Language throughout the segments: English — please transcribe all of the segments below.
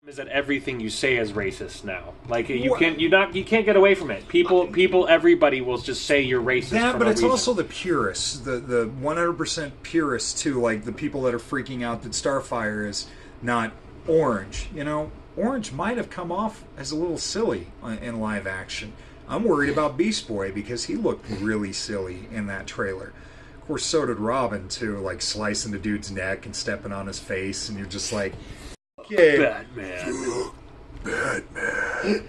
Is that everything you say is racist now? Like you can't get away from it. People, everybody will just say you're racist. That, but it's also the purists, the 100% purists too. Like the people that are freaking out that Starfire is not orange. You know, orange might have come off as a little silly in live action. I'm worried about Beast Boy because he looked really silly in that trailer. Of course, so did Robin too, like slicing the dude's neck and stepping on his face, and you're just like. Okay. Batman. Batman.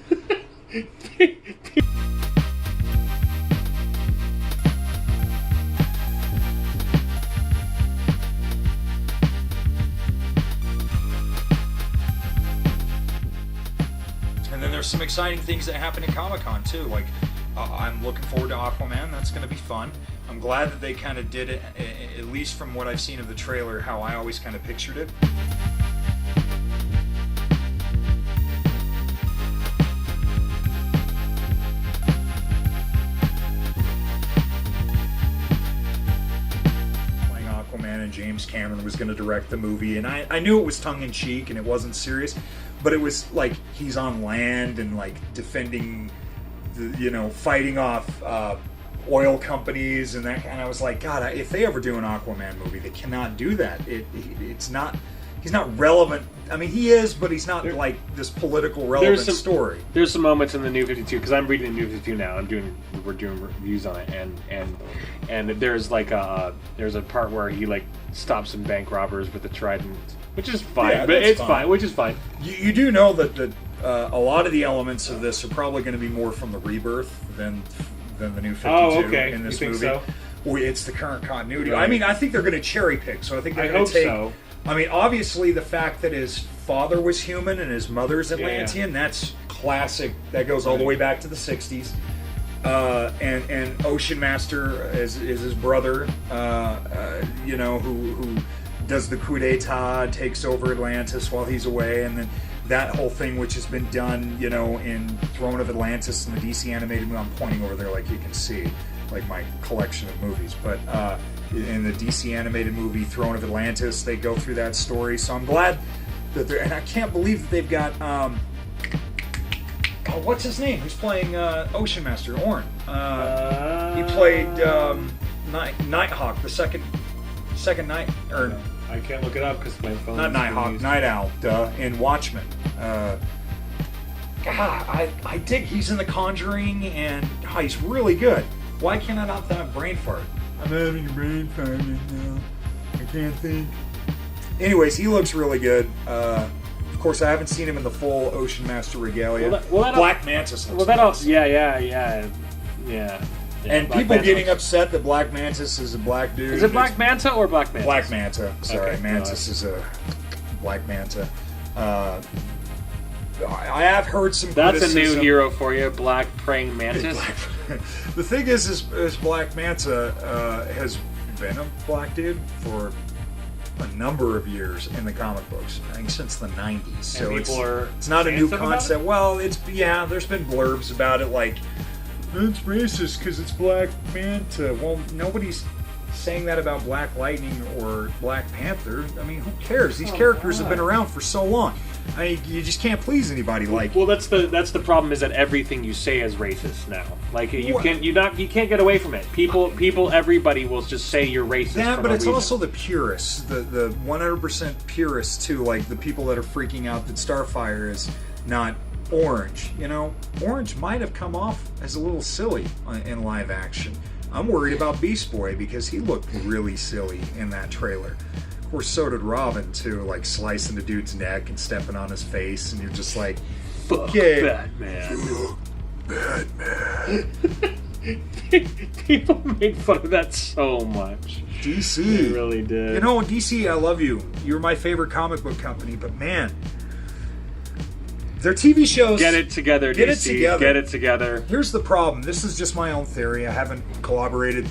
And then there's some exciting things that happen at Comic-Con too. Like, I'm looking forward to Aquaman. That's going to be fun. I'm glad that they kind of did it, at least from what I've seen of the trailer, how I always kind of pictured it. And James Cameron was going to direct the movie, and I knew it was tongue-in-cheek and it wasn't serious, but it was like he's on land and like defending fighting off oil companies and that, and I was like, God, if they ever do an Aquaman movie, they cannot do that. He's not relevant. I mean, he is, but he's not like this political relevant story. There's some moments in the New 52 because I'm reading the New 52 now. We're doing reviews on it, and there's like there's a part where he like stops some bank robbers with a trident, which is fine. Yeah, but it's fine. Which is fine. You do know that a lot of the elements of this are probably going to be more from the Rebirth than the New 52 in this movie. So? It's the current continuity. Right. I mean, I think they're going to cherry pick. So I think they're going to to take. So. I mean, obviously, the fact that his father was human and his mother's Atlantean, that's classic. That goes all the way back to the 60s. And Ocean Master is his brother, who does the coup d'etat, takes over Atlantis while he's away, and then that whole thing, which has been done, in Throne of Atlantis and the DC animated movie. I'm pointing over there like you can see, like my collection of movies, but in the DC animated movie Throne of Atlantis, they go through that story. So I'm glad that they're, and I can't believe that they've got what's his name? Who's playing Ocean Master? Orn. He played Nighthawk, the second night, or I can't look it up because my phone. Not Nighthawk, Night Owl, in Watchmen. God, I dig. He's in The Conjuring, and he's really good. Why can't I not have brain fart? I'm having a brain fart right now. I can't think. Anyways, he looks really good. Of course, I haven't seen him in the full Ocean Master regalia. Black Mantis looks nice. Yeah. And Black people Manta getting upset that Black Mantis is a black dude. Is it Black Manta or Black Mantis? Black Manta. Sorry, okay, Mantis is a Black Manta. I have heard some criticism. That's a new hero for you, Black Praying Mantis. The thing is Black Manta has been a black dude for a number of years in the comic books. I think since the 90s. So it's not a new concept. Well, there's been blurbs about it like, it's racist because it's Black Manta. Well, nobody's saying that about Black Lightning or Black Panther. I mean, who cares? These characters have been around for so long. I mean, you just can't please anybody. Like, well, that's the problem, is that everything you say is racist now. Like you can't get away from it. People, everybody will just say you're racist. Yeah, but it's also the purists, the 100% purists too. Like the people that are freaking out that Starfire is not orange. Orange might have come off as a little silly in live action. I'm worried about Beast Boy because he looked really silly in that trailer. Of course, so did Robin too, like slicing the dude's neck and stepping on his face, and you're just like, okay, Batman. Batman. People made fun of that so much. DC. They really did. DC, I love you. You're my favorite comic book company, but man, their TV shows... Get it together, Get DC. It together. Get it together. Here's the problem. This is just my own theory. I haven't corroborated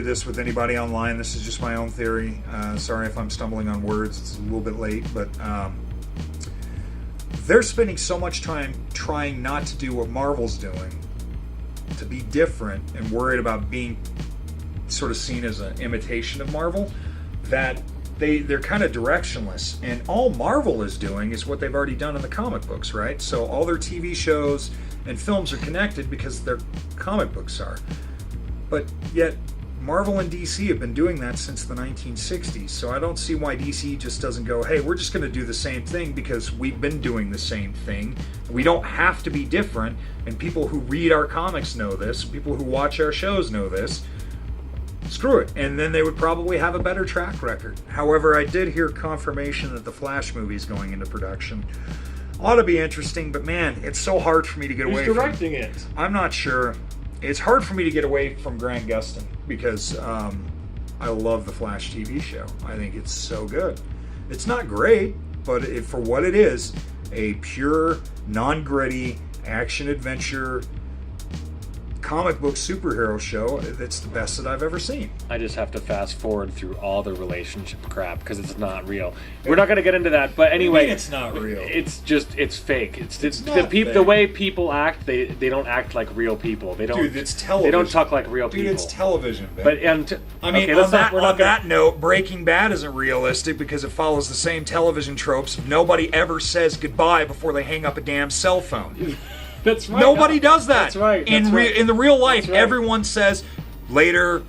this with anybody online. This is just my own theory. Sorry if I'm stumbling on words. It's a little bit late, but they're spending so much time trying not to do what Marvel's doing, to be different and worried about being sort of seen as an imitation of Marvel, that they're kind of directionless, and all Marvel is doing is what they've already done in the comic books, right? So all their TV shows and films are connected because their comic books are. But yet Marvel and DC have been doing that since the 1960s, so I don't see why DC just doesn't go, hey, we're just going to do the same thing because we've been doing the same thing. We don't have to be different, and people who read our comics know this, people who watch our shows know this. Screw it. And then they would probably have a better track record. However, I did hear confirmation that the Flash movie is going into production. Ought to be interesting, but man, it's so hard for me to get away from. Who's directing it? I'm not sure. It's hard for me to get away from Grant Gustin because I love the Flash TV show. I think it's so good. It's not great, but for what it is, a pure, non-gritty, action-adventure comic book superhero show, that's the best that I've ever seen. I just have to fast forward through all the relationship crap because it's not real. We're not going to get into that, but anyway, it's not real. It's fake. It's fake. The way people act. They don't act like real people. They don't. Dude, it's television. They don't talk like real people. Dude, it's television. Babe. But on that note, Breaking Bad isn't realistic because it follows the same television tropes. Nobody ever says goodbye before they hang up a damn cell phone. That's right. Nobody does that. That's right. In the real life, everyone says later,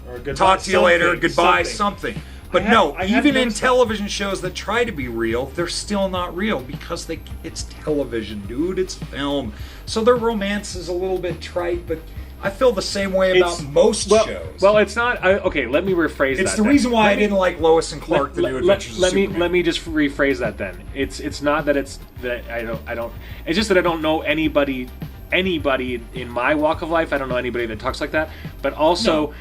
or goodbye, talk to you later, goodbye, something. But even in television shows that try to be real, they're still not real because it's television, dude. It's film. So their romance is a little bit trite, but I feel the same way about most shows. Well, it's not. Okay, let me rephrase that. It's the reason why I didn't like Lois and Clark: The New Adventures of Superman. Let me just rephrase that then. It's not that I don't. It's just that I don't know anybody in my walk of life. I don't know anybody that talks like that. But also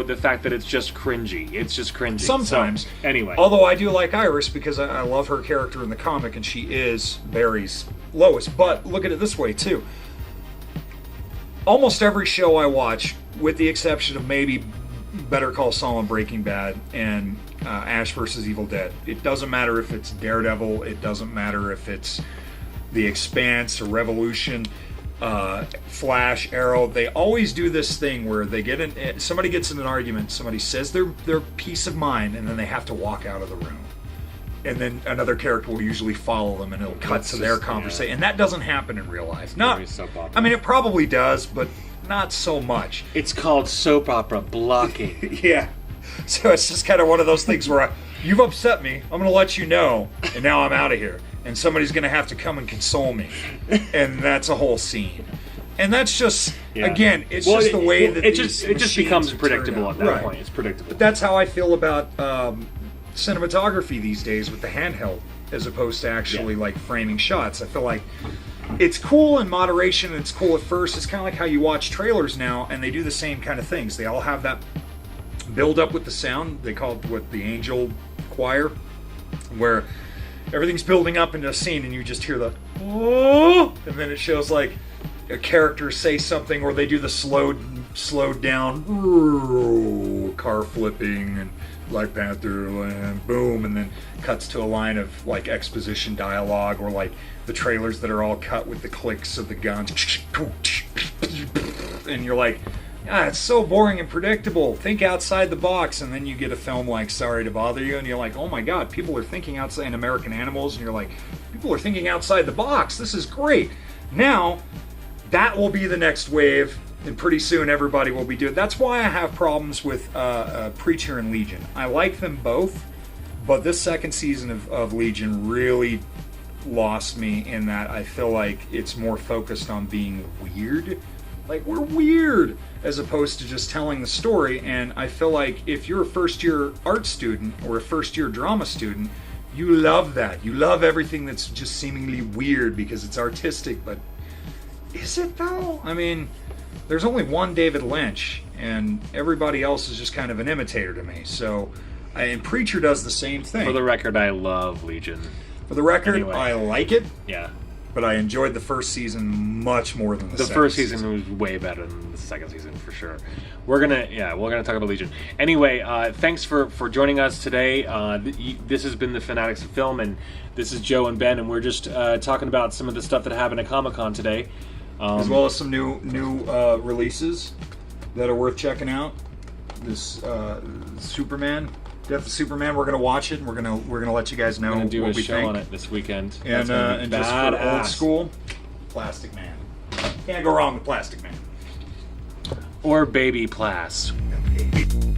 the fact that it's just cringy. It's just cringy. Sometimes. So, anyway. Although I do like Iris because I love her character in the comic and she is Barry's Lois. But look at it this way too. Almost every show I watch, with the exception of maybe Better Call Saul and Breaking Bad and Ash vs. Evil Dead, it doesn't matter if it's Daredevil, it doesn't matter if it's The Expanse or Revolution, Flash, Arrow, they always do this thing where they somebody gets in an argument, somebody says their piece of mind, and then they have to walk out of the room. And then another character will usually follow them, and it'll cut to their conversation. Yeah. And that doesn't happen in real life. I mean, it probably does, but not so much. It's called soap opera blocking. Yeah. So it's just kind of one of those things where you've upset me. I'm going to let you know, and now I'm out of here. And somebody's going to have to come and console me. And that's a whole scene. And that's just, again, it's just the way that it just becomes predictable at that point. It's predictable. But that's how I feel about cinematography these days with the handheld as opposed to actually like framing shots. I feel like it's cool in moderation and it's cool at first. It's kind of like how you watch trailers now and they do the same kind of things. They all have that build up with the sound. They call it the angel choir, where everything's building up into a scene and you just hear the oh, and then it shows like a character say something, or they do the slowed down car flipping and Black Panther and boom, and then cuts to a line of like exposition dialogue, or like the trailers that are all cut with the clicks of the guns, and you're like, it's so boring and predictable. Think outside the box. And then you get a film like Sorry to Bother You, and you're like, oh my god, people are thinking outside. And American Animals, and you're like, people are thinking outside the box. This is great. Now that will be the next wave. And pretty soon everybody will be doing. That's why I have problems with Preacher and Legion. I like them both, but this second season of Legion really lost me in that I feel like it's more focused on being weird. Like, we're weird, as opposed to just telling the story. And I feel like if you're a first-year art student or a first-year drama student, you love that. You love everything that's just seemingly weird because it's artistic, but is it though? I mean, there's only one David Lynch, and everybody else is just kind of an imitator to me. So, and Preacher does the same thing. For the record, I love Legion. For the record, anyway. I like it. Yeah. But I enjoyed the first season much more than the second. The first season was way better than the second season, for sure. We're gonna talk about Legion. Anyway, thanks for joining us today. This has been the Fanatics of Film, and this is Joe and Ben, and we're just talking about some of the stuff that happened at Comic-Con today. As well as some new releases that are worth checking out. This Superman Death of Superman. We're gonna watch it. And we're gonna let you guys know We're gonna do what a we show think. on it this weekend. And just for old school, Plastic Man. Can't go wrong with Plastic Man. Or Baby Plas. Baby.